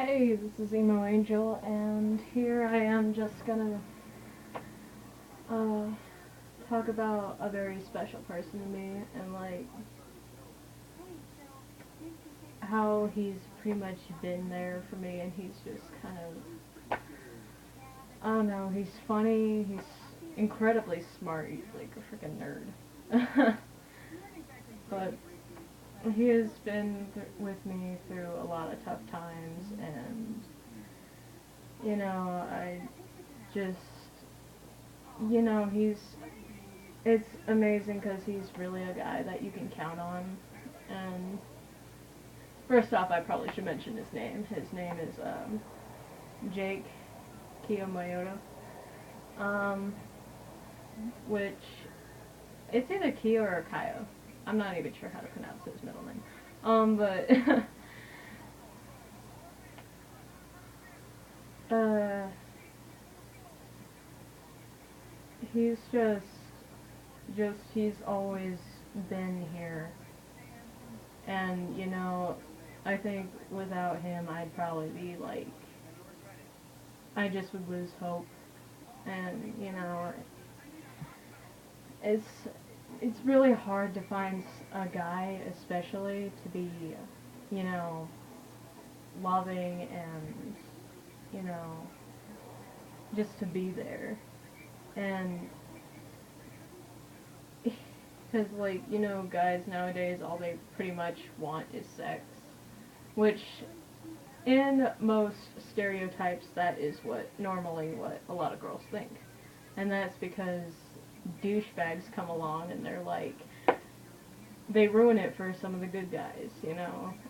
Hey, this is Emo Angel, and here I am just gonna uh, talk about a very special person to me, and like how he's pretty much been there for me, and he's just kind of, I don't know, he's funny, he's incredibly smart, he's like a freaking nerd. But he has been with me through a lot of tough times, and I just, it's amazing because he's really a guy that you can count on. And first off, I probably should mention his name. His name is Jake Kiyomoyoto, um, which it's either Kiyo or Kayo. I'm not even sure how to pronounce his middle name. But uh, he's he's always been here. And, I think without him, I'd probably be like, I just would lose hope. And, it's, it's really hard to find a guy, especially, to be, you know, loving and, you know, just to be there. And because, like, guys nowadays, all they pretty much want is sex. Which, in most stereotypes, that is what a lot of girls think. And that's because douchebags come along and they're like, they ruin it for some of the good guys.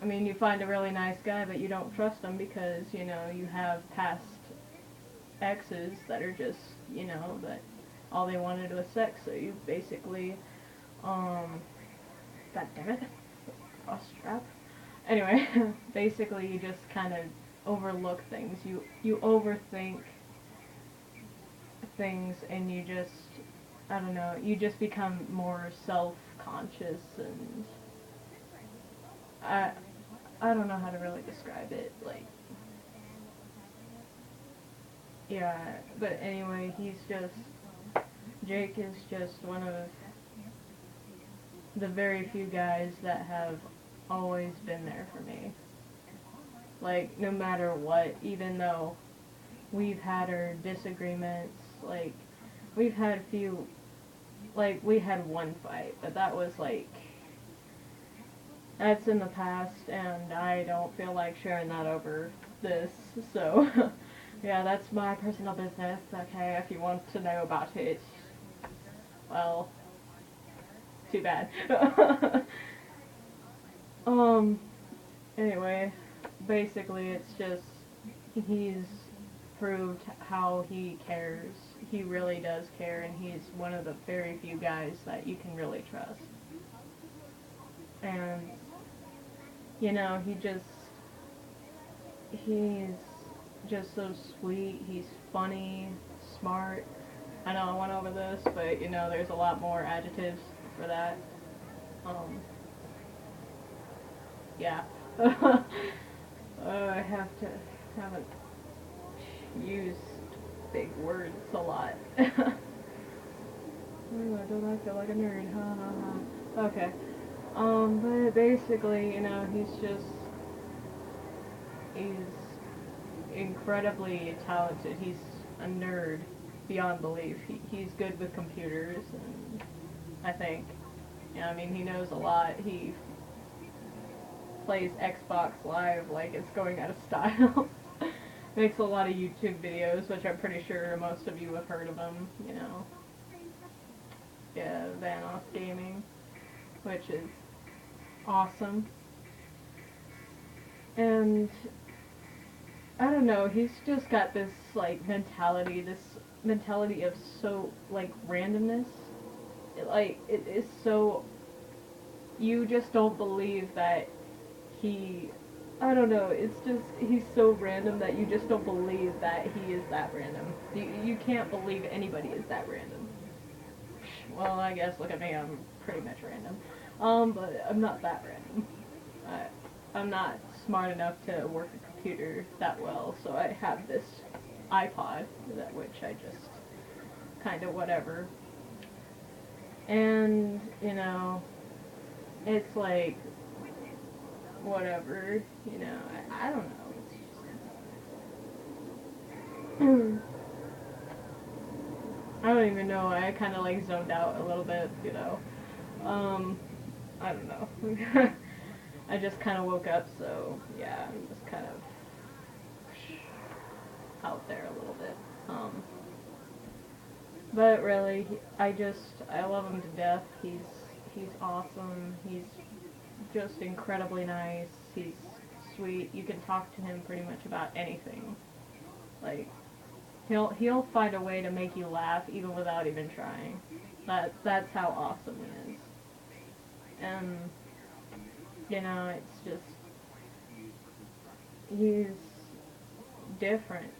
I mean, you find a really nice guy, but you don't trust him because, you have past exes that are just, that all they wanted was sex, so you basically, god damn it, cross strap. Anyway, basically you just kind of overlook things. You overthink things, and you just, I don't know, you just become more self-conscious, and I I don't know how to really describe it. Like, yeah, but anyway, Jake is just one of the very few guys that have always been there for me. Like, no matter what, even though we've had our disagreements, like, we've had a few, like, we had one fight, but that was, like, that's in the past, and I don't feel like sharing that over this, so, yeah, that's my personal business, okay, if you want to know about it, well, too bad. um, anyway, basically it's just, he's proved how he cares. He really does care, and he's one of the very few guys that you can really trust. And, he's just so sweet, he's funny, smart. I know I went over this, but, there's a lot more adjectives for that. Um, yeah. I haven't used big words a lot. Ooh, don't I feel like a nerd? Ha ha ha. Okay. But basically, he's incredibly talented. He's a nerd beyond belief. He's good with computers, and I think, I mean, he knows a lot. He plays Xbox Live like it's going out of style. Makes a lot of YouTube videos, which I'm pretty sure most of you have heard of him. Yeah, Vanoss Gaming, which is awesome. And I don't know, he's just got this mentality of so like randomness. It is so, you just don't believe that he, I don't know, it's just, he's so random that you just don't believe that he is that random. You can't believe anybody is that random. Well, I guess, look at me, I'm pretty much random. But I'm not that random. I'm not smart enough to work a computer that well, so I have this iPod, that which I just kind of whatever. And, you know, it's like, whatever, you know, I don't know. I don't even know, I kind of like zoned out a little bit, you know. I don't know. I just kind of woke up, so yeah, I'm just kind of out there a little bit. But really, I love him to death. He's awesome. He's just incredibly nice. He's sweet. You can talk to him pretty much about anything. Like, he'll find a way to make you laugh even without even trying. That's how awesome he is. And you know, it's just he's different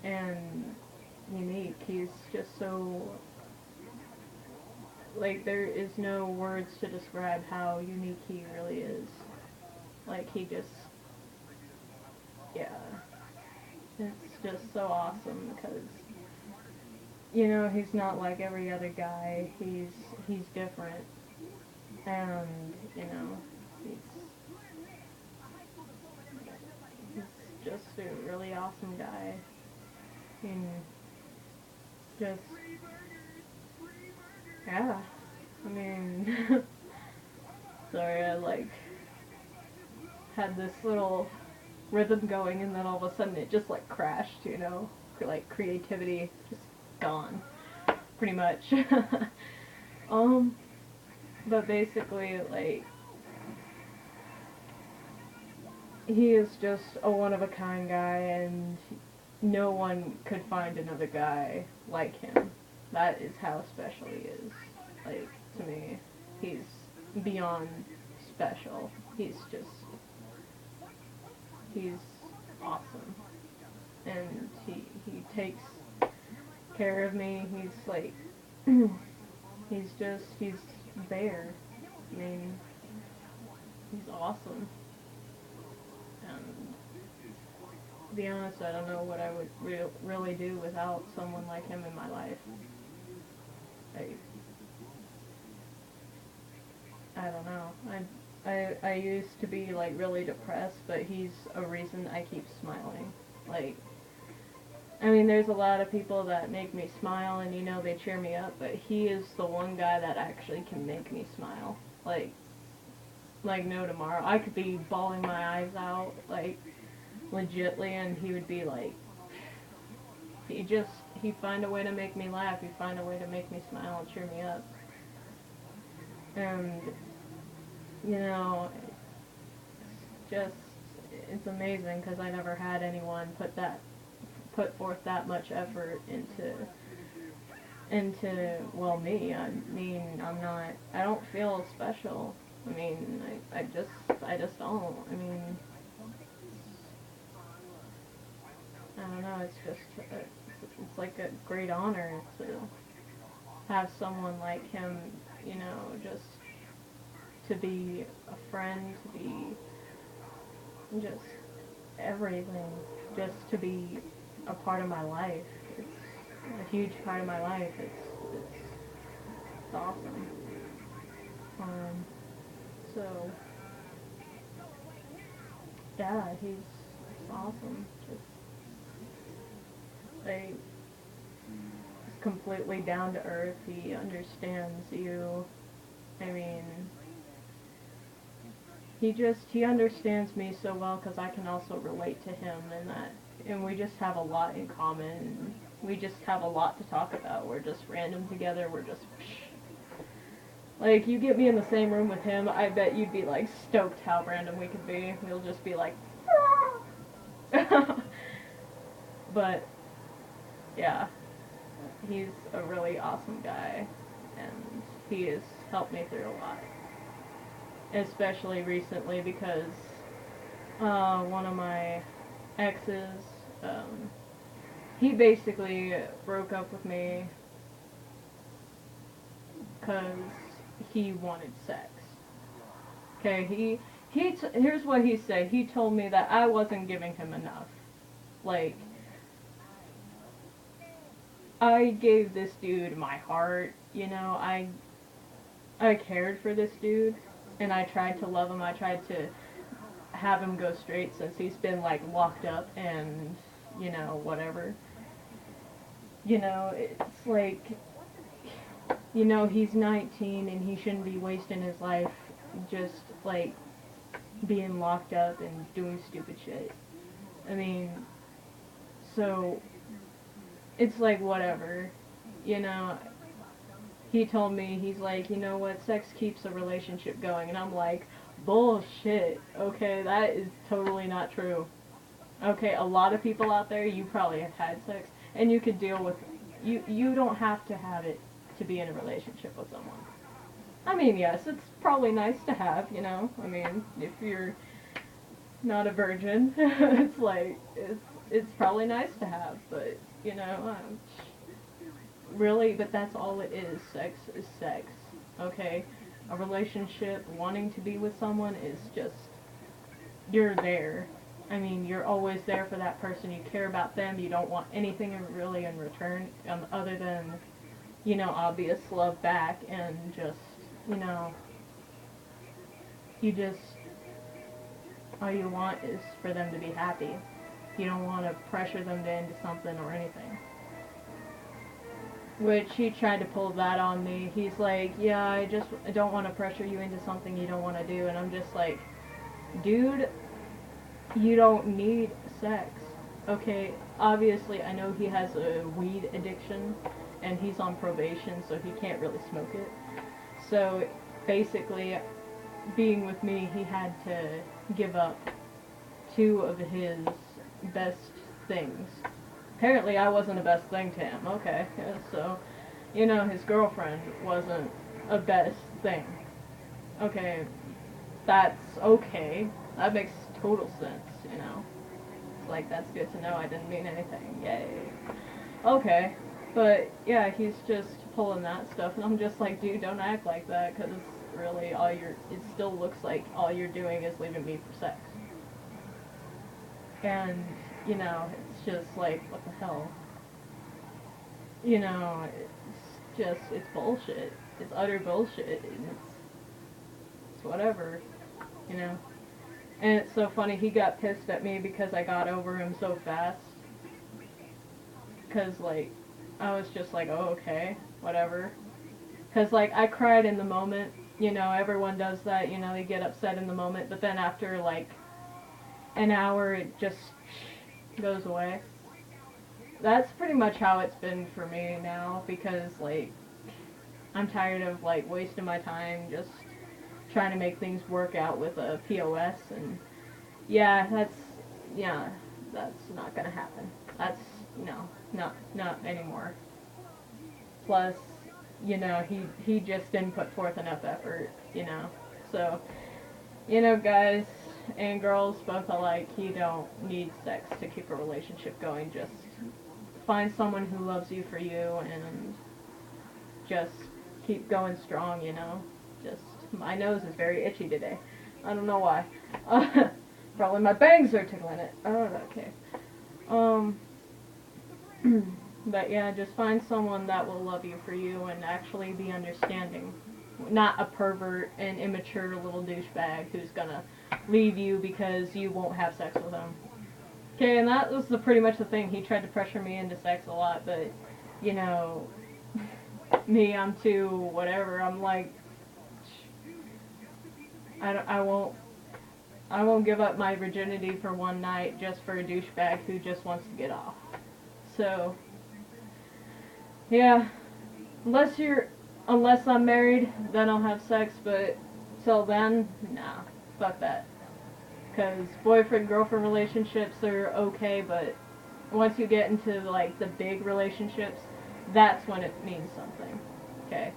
and unique. He's just so, like, there is no words to describe how unique he really is. Like, he just, yeah, it's just so awesome because, you know, he's not like every other guy. He's different, and you know, he's just a really awesome guy. And just, yeah, I mean, sorry, I like had this little rhythm going and then all of a sudden it just like crashed, you know, like creativity just gone, pretty much. But basically, like, he is just a one-of-a-kind guy, and no one could find another guy like him. That is how special he is. Like, to me, he's beyond special. He's awesome. And he takes care of me. He's like, he's there. I mean, he's awesome. And to be honest, I don't know what I would really do without someone like him in my life. I don't know. I used to be like really depressed, but he's a reason I keep smiling. Like, I mean, there's a lot of people that make me smile and, you know, they cheer me up, but he is the one guy that actually can make me smile. Like no tomorrow. I could be bawling my eyes out, like, legitly, and he would be like, he'd find a way to make me laugh, he'd find a way to make me smile and cheer me up. And, you know, it's amazing because I never had anyone put forth that much effort into, well, me. I mean, I don't feel special. I mean, I just don't. I mean, I don't know, it's like a great honor to have someone like him, you know, just to be a friend, to be just everything, just to be a part of my life. It's a huge part of my life. It's awesome. So yeah, he's awesome. Just like, he's completely down to earth. He understands you. I mean, he understands me so well because I can also relate to him, and we just have a lot in common. We just have a lot to talk about. We're just random together. We're just, like, you get me in the same room with him, I bet you'd be like stoked how random we could be. We'll just be like, but yeah, he's a really awesome guy, and he has helped me through a lot. Especially recently because one of my exes, he basically broke up with me because he wanted sex. Okay, Here's what he said. He told me that I wasn't giving him enough. Like, I gave this dude my heart, you know, I cared for this dude, and I tried to love him. I tried to have him go straight since he's been like locked up and, you know, whatever. You know, it's like, you know, he's 19 and he shouldn't be wasting his life just like being locked up and doing stupid shit. I mean, so it's like whatever, you know. He told me, he's like, you know what, sex keeps a relationship going, and I'm like, bullshit. Okay, that is totally not true. Okay, a lot of people out there, you probably have had sex, and you could deal with, you don't have to have it to be in a relationship with someone. I mean, yes, it's probably nice to have, you know. I mean, if you're not a virgin, it's like it's probably nice to have, but you know, really, but that's all it is. Sex is sex, okay? A relationship, wanting to be with someone is just, you're there. I mean, you're always there for that person. You care about them. You don't want anything really in return, other than, you know, obvious love back, and just, you know, you just, all you want is for them to be happy. You don't want to pressure them into something or anything. Which he tried to pull that on me. He's like, yeah, I don't want to pressure you into something you don't want to do. And I'm just like, dude, you don't need sex. Okay, obviously I know he has a weed addiction and he's on probation, so he can't really smoke it. So basically, being with me, he had to give up two of his best things. Apparently I wasn't the best thing to him. Okay, so, you know, his girlfriend wasn't a best thing. Okay, that's okay. That makes total sense, you know. It's like, that's good to know. I didn't mean anything. Yay. Okay, but yeah, he's just pulling that stuff, and I'm just like, dude, don't act like that, because really it still looks like all you're doing is leaving me for sex. And, you know, it's just like, what the hell? You know, it's bullshit. It's utter bullshit, and it's whatever, you know. And it's so funny, he got pissed at me because I got over him so fast. Because, like, I was just like, oh, okay, whatever. Because, like, I cried in the moment, you know, everyone does that, you know, they get upset in the moment, but then after, like, an hour, it just goes away. That's pretty much how it's been for me now, because, like, I'm tired of, like, wasting my time just trying to make things work out with a POS, and yeah, that's not gonna happen. That's, no, not anymore. Plus, you know, he just didn't put forth enough effort, you know. So, you know, guys and girls both alike, you don't need sex to keep a relationship going. Just find someone who loves you for you, and just keep going strong, you know. Just, my nose is very itchy today. I don't know why. Probably my bangs are tickling it. Oh, okay. But yeah, just find someone that will love you for you and actually be understanding. Not a pervert and immature little douchebag who's gonna leave you because you won't have sex with him. Okay, and that was pretty much the thing. He tried to pressure me into sex a lot, but, you know, me, I'm too whatever. I'm like, I won't give up my virginity for one night just for a douchebag who just wants to get off. So, yeah, unless I'm married, then I'll have sex, but till then, nah, fuck that. Because boyfriend-girlfriend relationships are okay, but once you get into, like, the big relationships, that's when it means something, okay?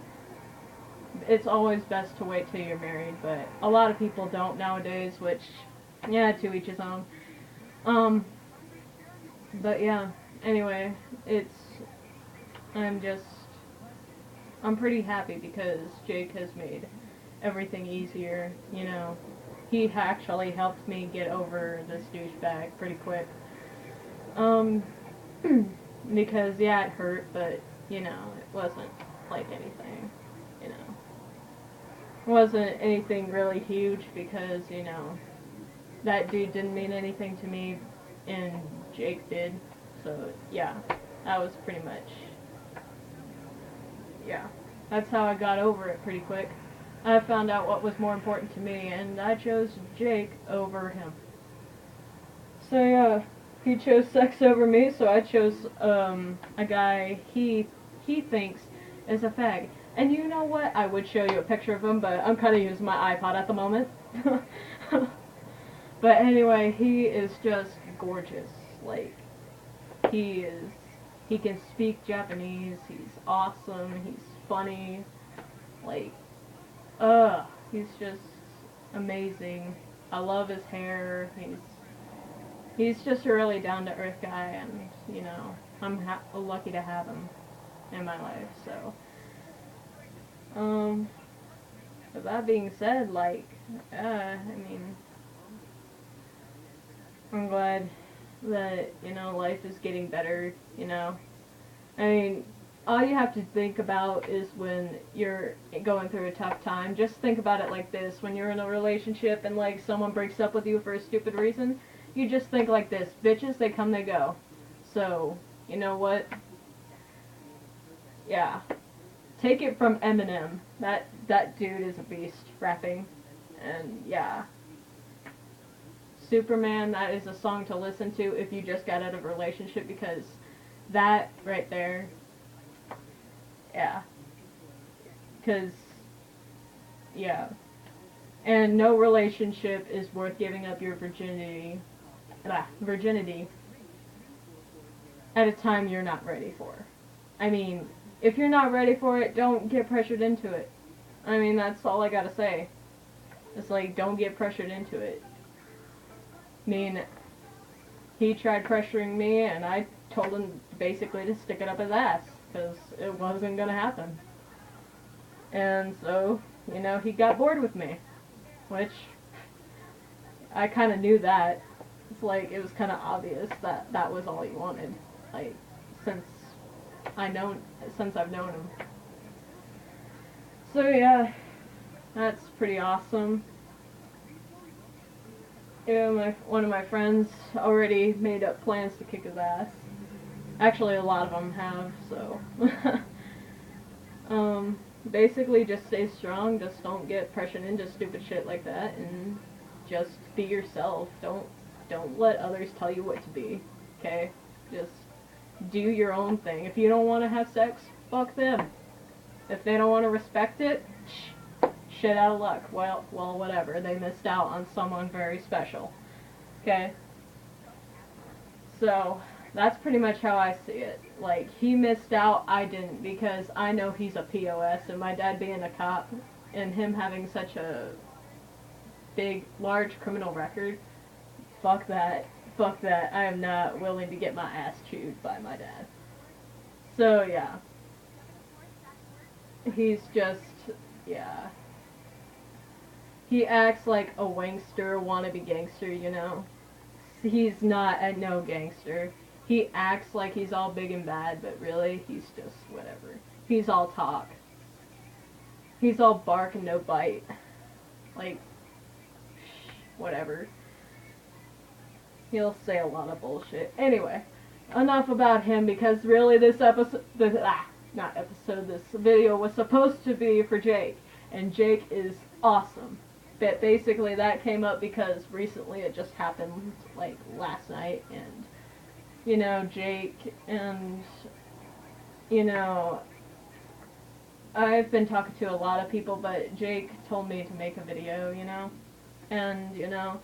It's always best to wait till you're married, but a lot of people don't nowadays, which, yeah, to each his own. But yeah, anyway, I'm pretty happy because Jake has made everything easier, you know. he actually helped me get over this douchebag pretty quick. Because yeah, it hurt, but you know, it wasn't like anything, you know. It wasn't anything really huge because, you know, that dude didn't mean anything to me and Jake did. So yeah, that was pretty much, yeah. That's how I got over it pretty quick. I found out what was more important to me, and I chose Jake over him. So yeah, he chose sex over me, so I chose a guy he thinks is a fag. And you know what? I would show you a picture of him, but I'm kind of using my iPod at the moment. But anyway, he is just gorgeous. Like, he is, he can speak Japanese, he's awesome, he's funny, like, he's just amazing. I love his hair, he's just a really down-to-earth guy, and, you know, I'm lucky to have him in my life, so. With that being said, like, I mean, I'm glad that, you know, life is getting better, you know. I mean, all you have to think about is when you're going through a tough time. Just think about it like this. When you're in a relationship and, like, someone breaks up with you for a stupid reason, you just think like this. Bitches, they come, they go. So, you know what? Yeah. Take it from Eminem. That dude is a beast rapping. And, yeah. Superman, that is a song to listen to if you just got out of a relationship, because that right there, yeah. Because, yeah. And no relationship is worth giving up your virginity at a time you're not ready for. I mean, if you're not ready for it, don't get pressured into it. I mean, that's all I gotta say. It's like, don't get pressured into it. I mean, he tried pressuring me, and I told him basically to stick it up his ass, because it wasn't gonna happen. And so, you know, he got bored with me, which I kind of knew that. It's like, it was kind of obvious that that was all he wanted, like, since I've known him. So yeah, that's pretty awesome. Yeah, one of my friends already made up plans to kick his ass. Actually, a lot of them have, so. Basically, just stay strong, just don't get pressured into stupid shit like that, and just be yourself. Don't let others tell you what to be, okay? Just do your own thing. If you don't want to have sex, fuck them. If they don't want to respect it, shit out of luck. Well, whatever. They missed out on someone very special. Okay? So, that's pretty much how I see it. Like, he missed out, I didn't, because I know he's a POS, and my dad being a cop, and him having such a big, large criminal record, fuck that. Fuck that. I am not willing to get my ass chewed by my dad. So, yeah. He's just, yeah. He acts like a wankster, wannabe gangster, you know? He's not a no gangster. He acts like he's all big and bad, but really, he's just whatever. He's all talk. He's all bark and no bite. Like, whatever. He'll say a lot of bullshit. Anyway, enough about him, because really this video was supposed to be for Jake. And Jake is awesome. But basically that came up because recently it just happened, like, last night, and, you know, Jake, and, you know, I've been talking to a lot of people, but Jake told me to make a video, you know, and, you know,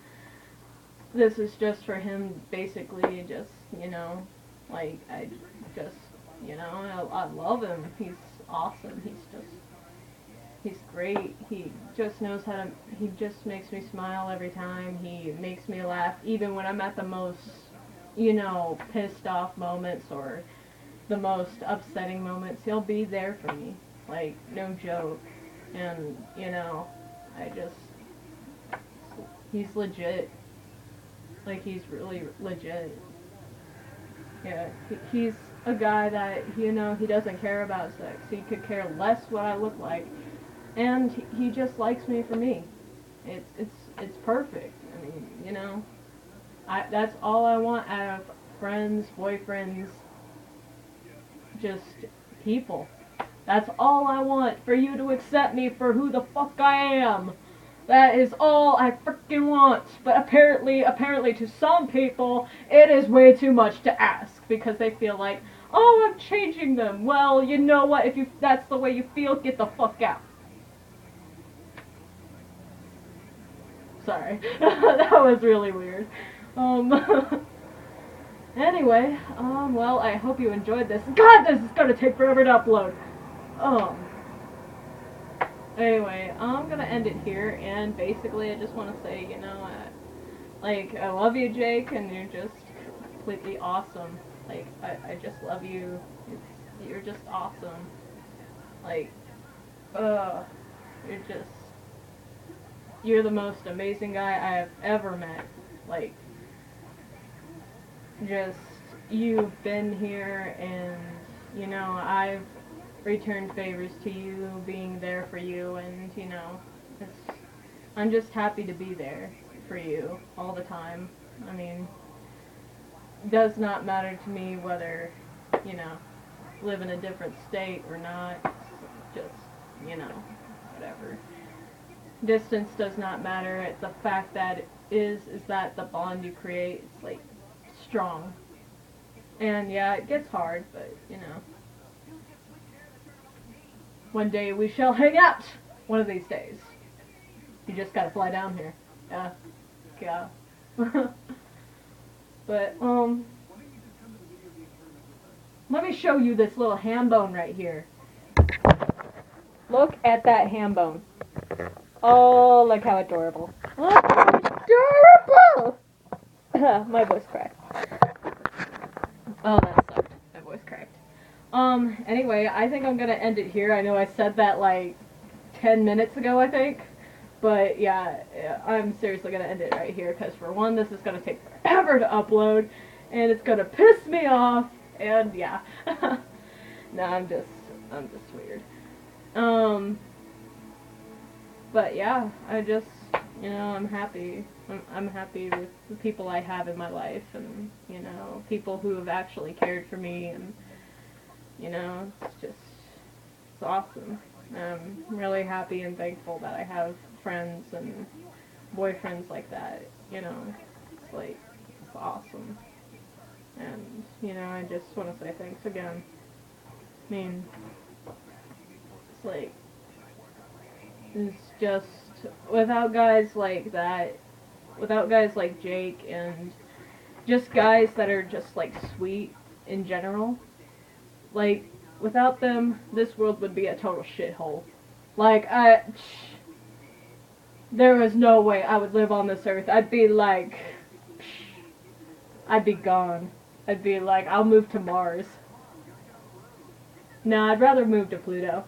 this is just for him, basically, just, you know, like, I just, you know, I love him, he's awesome, he's great, he just knows how to, he just makes me smile every time, he makes me laugh, even when I'm at the most, you know, pissed off moments, or the most upsetting moments, he'll be there for me, like, no joke, and, you know, I just he's legit. Like, he's really legit. Yeah, he's a guy that, you know, he doesn't care about sex. He could care less what I look like. And he just likes me for me. It's perfect. I mean, you know, that's all I want out of friends, boyfriends, just people. That's all I want, for you to accept me for who the fuck I am. That is all I freaking want. But apparently to some people, it is way too much to ask, because they feel like, oh, I'm changing them. Well, you know what? If that's the way you feel, get the fuck out. Sorry. That was really weird. Anyway, well, I hope you enjoyed this. God, this is gonna take forever to upload. Anyway, I'm gonna end it here, and basically I just want to say, you know, like, I love you, Jake, and you're just completely awesome. Like, I just love you. You're just awesome. Like, you're the most amazing guy I have ever met. Like, just, you've been here, and, you know, I've returned favors to you, being there for you, and, you know, I'm just happy to be there for you all the time. I mean, it does not matter to me whether, you know, live in a different state or not. It's just, you know, whatever. Distance does not matter. It's the fact that is that the bond you create, it's like strong. And yeah, it gets hard, but you know, one day we shall hang out. One of these days. You just gotta fly down here. Yeah. But let me show you this little ham bone right here. Look at that ham bone. Oh, look how adorable. Look how adorable! My voice cracked. Oh, that sucked. My voice cracked. Anyway, I think I'm gonna end it here. I know I said that like 10 minutes ago, I think. But yeah, I'm seriously gonna end it right here, because for one, this is gonna take forever to upload, and it's gonna piss me off, and yeah. No, I'm just weird. But yeah, I just, you know, I'm happy. I'm happy with the people I have in my life, and, you know, people who have actually cared for me, and, you know, it's awesome. I'm really happy and thankful that I have friends and boyfriends like that, you know. It's like, it's awesome. And, you know, I just want to say thanks again. I mean, it's like, it's just, without guys like that, without guys like Jake, and just guys that are just, like, sweet in general, like, without them, this world would be a total shithole. Like, there is no way I would live on this earth. I'd be like, I'd be gone. I'd be like, I'll move to Mars. No, I'd rather move to Pluto.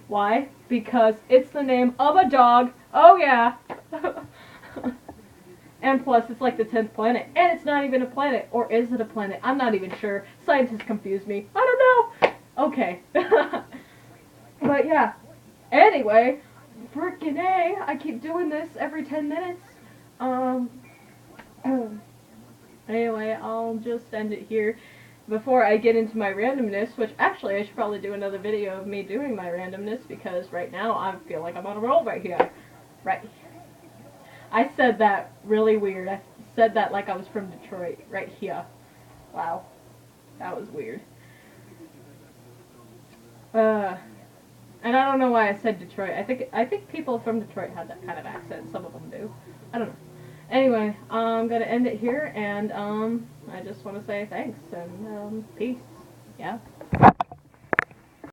Why? Because it's the name of a dog. Oh yeah. And plus, it's like the 10th planet. And it's not even a planet. Or is it a planet? I'm not even sure. Scientists confuse me. I don't know. Okay. But yeah. Anyway, frickin' A, I keep doing this every 10 minutes. Anyway, I'll just end it here. Before I get into my randomness, which actually I should probably do another video of me doing my randomness, because right now I feel like I'm on a roll right here. Right. I said that really weird. I said that like I was from Detroit. Right here. Wow. That was weird. And I don't know why I said Detroit. I think people from Detroit have that kind of accent. Some of them do. I don't know. Anyway, I'm gonna end it here, and I just want to say thanks and peace. Yeah.